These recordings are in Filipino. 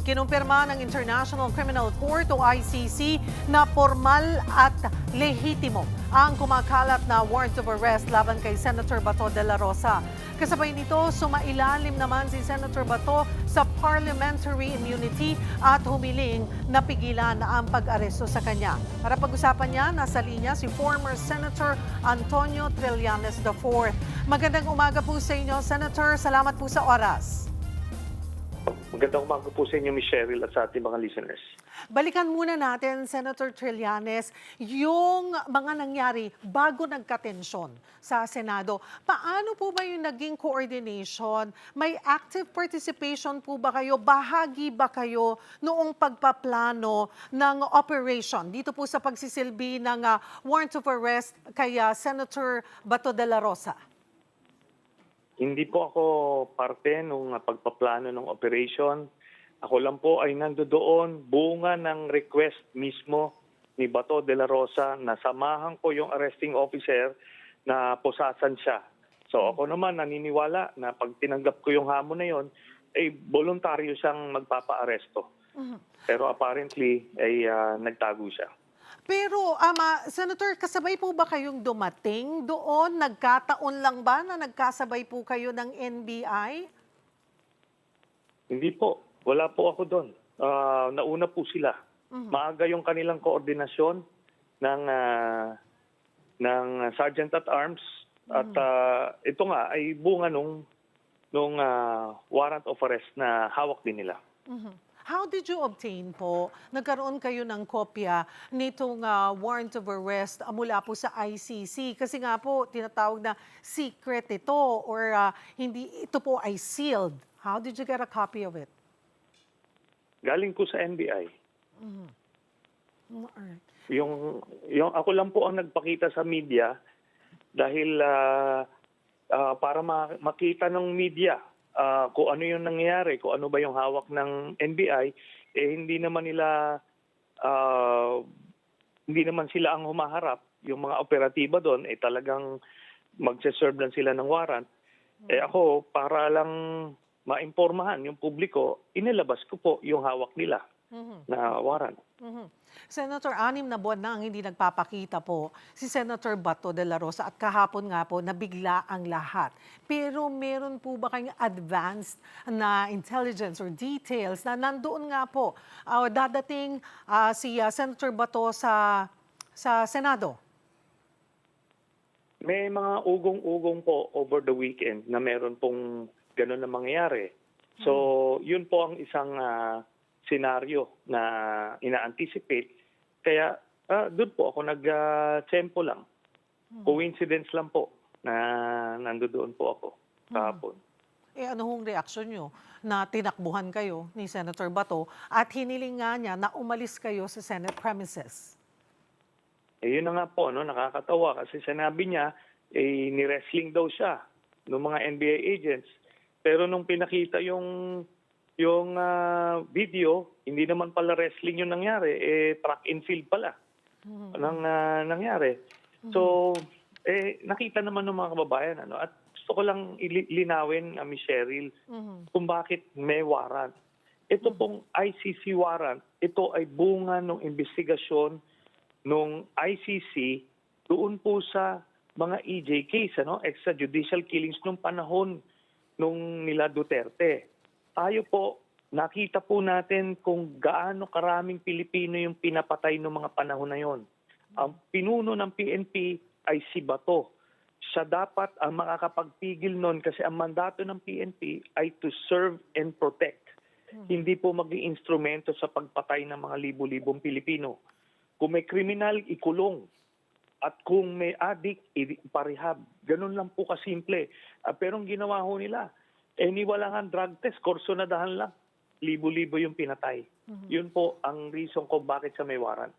Kinumpirma ng International Criminal Court o ICC na formal at lehitimo ang kumakalat na warrant of arrest laban kay Senator Bato de la Rosa. Kasabay nito, sumailalim naman si Senator Bato sa parliamentary immunity at humiling na pigilan ang pag-aresto sa kanya. Para pag-usapan niya, nasa linya si former Senator Antonio Trillanes IV. Magandang umaga po sa inyo, Senator. Salamat po sa oras. Magandang umaga po sa inyo, Ms. Cheryl, at sa ating mga listeners. Balikan muna natin, Senator Trillanes, yung mga nangyari bago nagkatensyon sa Senado. Paano po ba yung naging coordination? May active participation po ba kayo? Bahagi ba kayo noong pagpaplano ng operation dito po sa pagsisilbi ng warrant of arrest kay Senator Bato de la Rosa? Hindi po ako parte nung pagpaplano ng operation. Ako lang po ay nandoon bunga ng request mismo ni Bato de la Rosa na samahan ko yung arresting officer na pusasan siya. So ako naman naniniwala na pag tinanggap ko yung hamon na yon, ay voluntaryo siyang magpapa-aresto. Pero apparently ay nagtago siya. Pero, Senator, kasabay po ba kayong dumating doon? Nagkataon lang ba na nagkasabay po kayo ng NBI? Hindi po. Wala po ako doon. Nauna po sila. Maaga yung kanilang koordinasyon ng Sergeant at Arms. At ito nga ay bunga nung warrant of arrest na hawak din nila. How did you obtain po? Nagkaroon kayo ng kopya nitong warrant of arrest mula po sa ICC? Kasi nga po, tinatawag na secret ito or hindi ito po ay sealed. How did you get a copy of it? Galing ko sa NBI. Alright. Yung ako lang po ang nagpakita sa media dahil para makita ng media kung ano yung nangyayari, kung ano ba yung hawak ng NBI, hindi naman sila ang humaharap. Yung mga operatiba doon, talagang magse-serve lang sila ng warrant. Ako, para lang maimpormahan yung publiko, inilabas ko po yung hawak nila na warrant. Senator, 6 na buwan na ang hindi nagpapakita po si Senator Bato de la Rosa at kahapon nga po nabigla ang lahat. Pero meron po ba kayong advanced na intelligence or details na nandoon nga po dadating si Senator Bato sa Senado? May mga ugong-ugong po over the weekend na meron pong gano'n na mangyayari. So, yun po ang isang senaryo na ina-anticipate. Kaya doon po ako nag-tempo lang. Coincidence lang po na nandoon po ako kahapon. Ano hong reaksyon nyo na tinakbuhan kayo ni Senator Bato at hiniling nga niya na umalis kayo sa Senate premises? Yun na nga po, nakakatawa kasi sinabi niya, ni-wrestling daw siya ng mga NBA agents. Pero nung pinakita yung video, hindi naman pala wrestling yung nangyari, track and field pala ang nangyari. So, nakita naman ng mga kababayan, at gusto ko lang linawin, Ms. Cheryl, kung bakit may warrant. Ito pong ICC warrant, ito ay bunga ng investigasyon ng ICC doon po sa mga EJ case, extrajudicial killings nung panahon nung nila Duterte. Tayo po, nakita po natin kung gaano karaming Pilipino yung pinapatay noong mga panahon na yon. Ang pinuno ng PNP ay si Bato. Siya dapat ang makakapagpigil nun kasi ang mandato ng PNP ay to serve and protect. Hindi po maging instrumento sa pagpatay ng mga libo-libong Pilipino. Kung may kriminal, ikulong. At kung may addict, iparehab. Ganun lang po kasimple. Pero ang ginawa ho nila, wala nga drug test, korsonadahan lang. Libo-libo yung pinatay. Yun po ang reason ko bakit siya may warrant.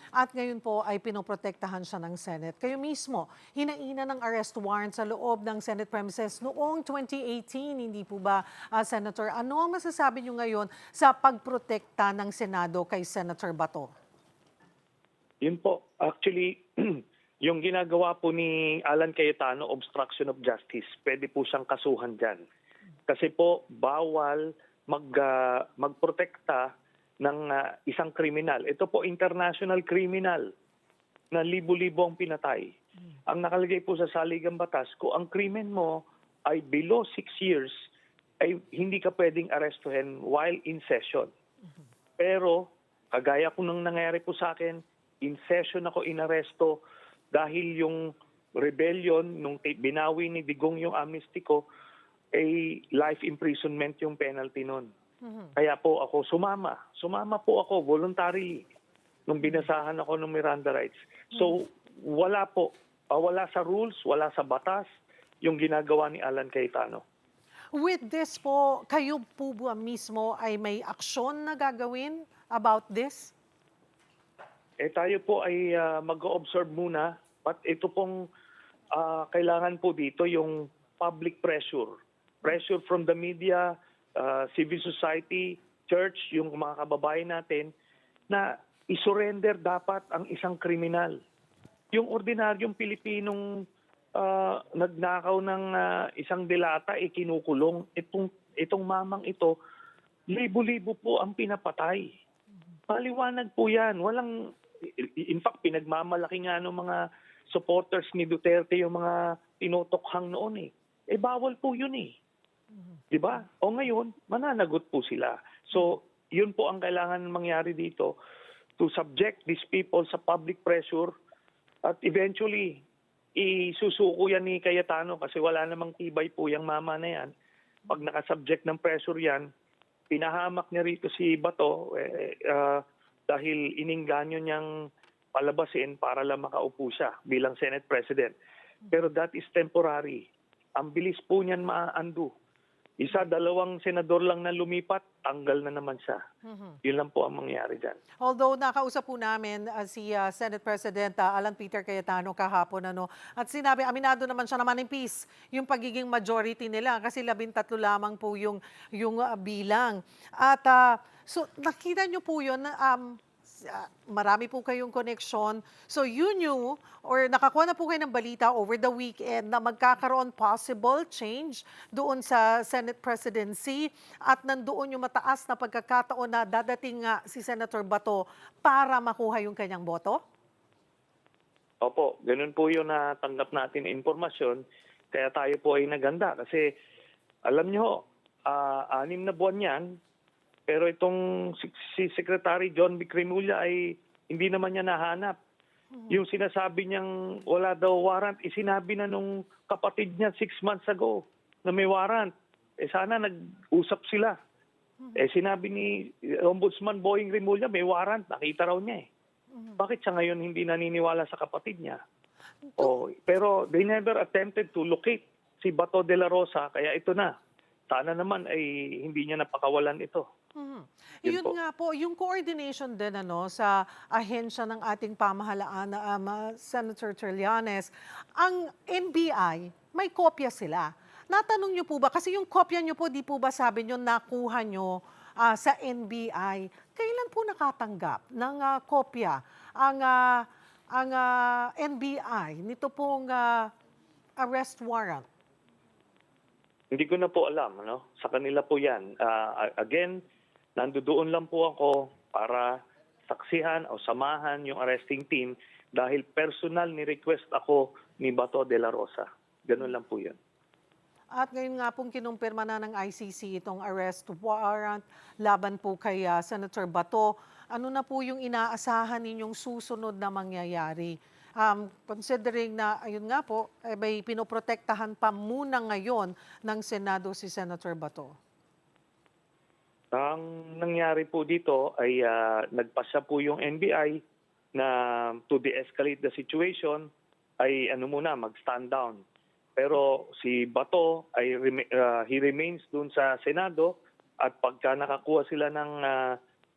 At ngayon po ay pinoprotektahan siya ng Senate. Kayo mismo, hinaina ng arrest warrant sa loob ng Senate premises noong 2018, hindi po ba, Senator? Ano ang masasabi niyo ngayon sa pagprotekta ng Senado kay Senator Bato? Yun po. Actually, yung ginagawa po ni Alan Cayetano, obstruction of justice, pwede po siyang kasuhan dyan. Kasi po, bawal magprotekta ng isang kriminal. Ito po international criminal na libo-libo ang pinatay. Ang nakalagay po sa saligang batas, kung ang krimen mo ay below 6 years, ay hindi ka pwedeng arestuhin while in session. Pero, kagaya ko nung nangyari po sa akin, in session ako inaresto dahil yung rebellion, nung binawi ni Digong yung amnesty ko, ay life imprisonment yung penalty nun. Kaya po ako sumama. Sumama po ako voluntarily nung binasahan ako ng Miranda rights. So, wala po. Wala sa rules, wala sa batas yung ginagawa ni Alan Cayetano. With this po, kayo po ba mismo ay may aksyon na gagawin about this? Tayo po ay mag-observe muna. But ito pong kailangan po dito yung public pressure. Pressure from the media, civil society, church, yung mga kababayan natin na isurrender dapat ang isang kriminal. Yung ordinaryong Pilipinong nagnakaw ng isang delata, kinukulong. Itong mamang ito, libo-libo po ang pinapatay. Paliwanag po yan. In fact, pinagmamalaki nga ng mga supporters ni Duterte yung mga tinotokhang noon . Bawal po yun . Diba? O ngayon, mananagot po sila. So, yun po ang kailangan mangyari dito, to subject these people sa public pressure at eventually, isusuko yan ni Cayetano kasi wala namang tibay po yung mama na yan. Pag nakasubject ng pressure yan, pinahamak niya rito si Bato dahil iningganyo niyang palabasin para lang makaupo siya bilang Senate President. Pero that is temporary. Ang bilis po niyan ma-undo. Isa, dalawang senador lang na lumipat, tanggal na naman siya. Yun lang po ang mangyari dyan. Although nakausap po namin si Senate President Alan Peter Cayetano kahapon, at sinabi, aminado naman siya naman in peace yung pagiging majority nila kasi 13 lamang po yung bilang. At so nakita niyo po yun, marami po kayong connection. So you knew or nakakuha na po kayo ng balita over the weekend na magkakaroon possible change doon sa Senate presidency at nandoon yung mataas na pagkakataon na dadating nga si Senator Bato para makuha yung kanyang boto? Opo, ganun po yung natanggap natin na impormasyon. Kaya tayo po ay naganda kasi alam nyo, 6 na buwan yan. Pero itong si Secretary John B. Cremulya ay hindi naman niya nahanap. Yung sinasabi niyang wala daw warrant, sinabi na nung kapatid niya 6 months ago na may warrant. Sana nag-usap sila. Sinabi ni Ombudsman Boying Rimulya may warrant, nakita raw niya . Bakit siya ngayon hindi naniniwala sa kapatid niya? Pero they never attempted to locate si Bato de la Rosa, kaya ito na. Sana naman ay hindi niya napakawalan ito. Yun nga po, yung coordination din sa ahensya ng ating pamahalaan na Senator Trillanes, ang NBI, may kopya sila. Natanong niyo po ba, kasi yung kopya niyo po, di po ba sabi niyo nakuha niyo sa NBI, kailan po nakatanggap ng kopya ang NBI nito pong arrest warrant? Hindi ko na po alam, sa kanila po yan. Again, nandoon lang po ako para saksihan o samahan yung arresting team dahil personal ni-request ako ni Bato de la Rosa. Ganun lang po yun. At ngayon nga pong kinumpirma na ng ICC itong arrest warrant laban po kay Senator Bato. Ano na po yung inaasahan ninyong susunod na mangyayari? Considering na, ayun nga po, may pinoprotektahan pa muna ngayon ng Senado si Senator Bato. Ang nangyari po dito ay nagpasya po yung NBI na to de-escalate the situation ay mag-stand down. Pero si Bato ay he remains dun sa Senado at pagka nakakuha sila ng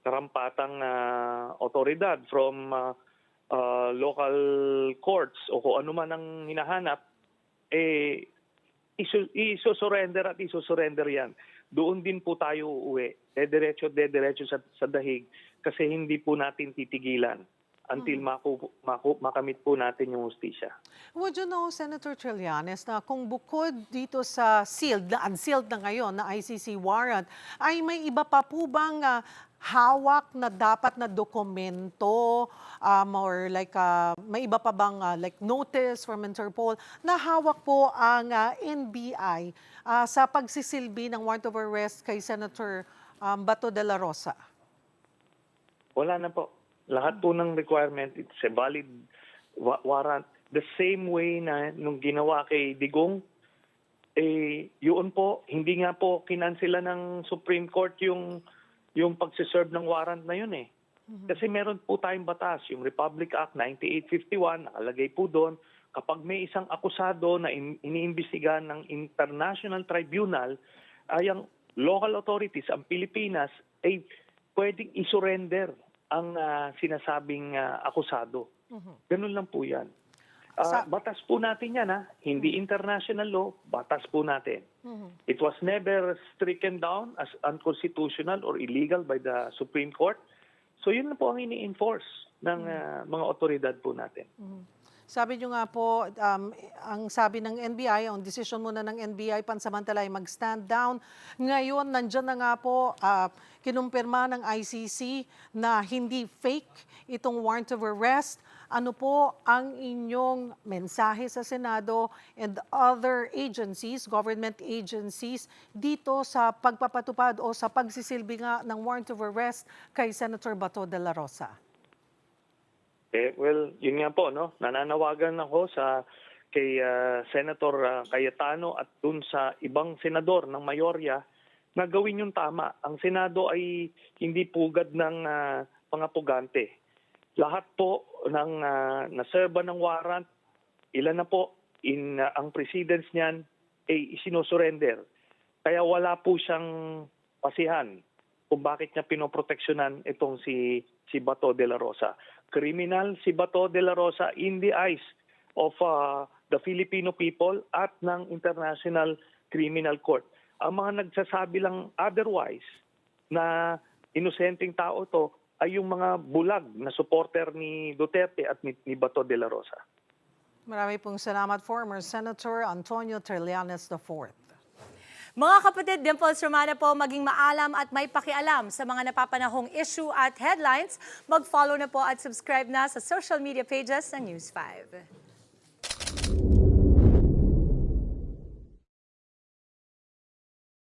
karampatang otoridad from local courts o kung ano man ang hinahanap, iso-surrender at iso-surrender yan. Doon din po tayo uuwi. Dediretso sa dahig kasi hindi po natin titigilan until makamit po natin yung hustisya. Would you know, Senator Trillanes, na kung bukod dito sa sealed, na unsealed na ngayon na ICC warrant, ay may iba pa po bang hawak na dapat na dokumento or like may iba pa bang like notice from Interpol na hawak po ang NBI sa pagsisilbi ng warrant of arrest kay Senator Bato de la Rosa? Wala na po. Lahat po ng requirement, it's a valid warrant. The same way na nung ginawa kay Digong, yun po, hindi nga po kinansela ng Supreme Court yung pagsiserve ng warrant na yun eh. Kasi meron po tayong batas, yung Republic Act 9851, nakalagay po doon, kapag may isang akusado na iniimbestigahan ng International Tribunal, ay ang local authorities, ang Pilipinas, ay pwedeng isurrender ang sinasabing akusado. Ganun lang po yan. Batas po natin yan, hindi international law, batas po natin. It was never stricken down as unconstitutional or illegal by the Supreme Court. So yun na po ang ini-enforce ng mga otoridad po natin. Sabi nyo nga po, ang sabi ng NBI, ang desisyon muna ng NBI pansamantala ay mag-stand down. Ngayon, nandyan na nga po, kinumpirma ng ICC na hindi fake itong warrant of arrest. Ano po ang inyong mensahe sa Senado and other agencies, government agencies, dito sa pagpapatupad o sa pagsisilbi nga ng warrant of arrest kay Senator Bato de la Rosa? Well, yun nga po, no? Nananawagan ako kay Senator Cayetano at dun sa ibang senador ng mayorya na gawin yung tama. Ang Senado ay hindi pugad ng mga pugante. Lahat po ng naserba ng warrant, ilan na po ang precedence niyan ay isinusurrender. Kaya wala po siyang pasihan kung bakit niya pinoproteksyonan itong si Bato de la Rosa. Criminal si Bato de la Rosa in the eyes of the Filipino people at ng International Criminal Court. Ang mga nagsasabi lang otherwise na inosenteng tao to ay yung mga bulag na supporter ni Duterte at ni Bato de la Rosa. Marami pong salamat, former Senator Antonio Trillanes IV. Mga kapatid, Dimples Romana po, maging maalam at may pakialam sa mga napapanahong issue at headlines. Mag-follow na po at subscribe na sa social media pages ng News 5.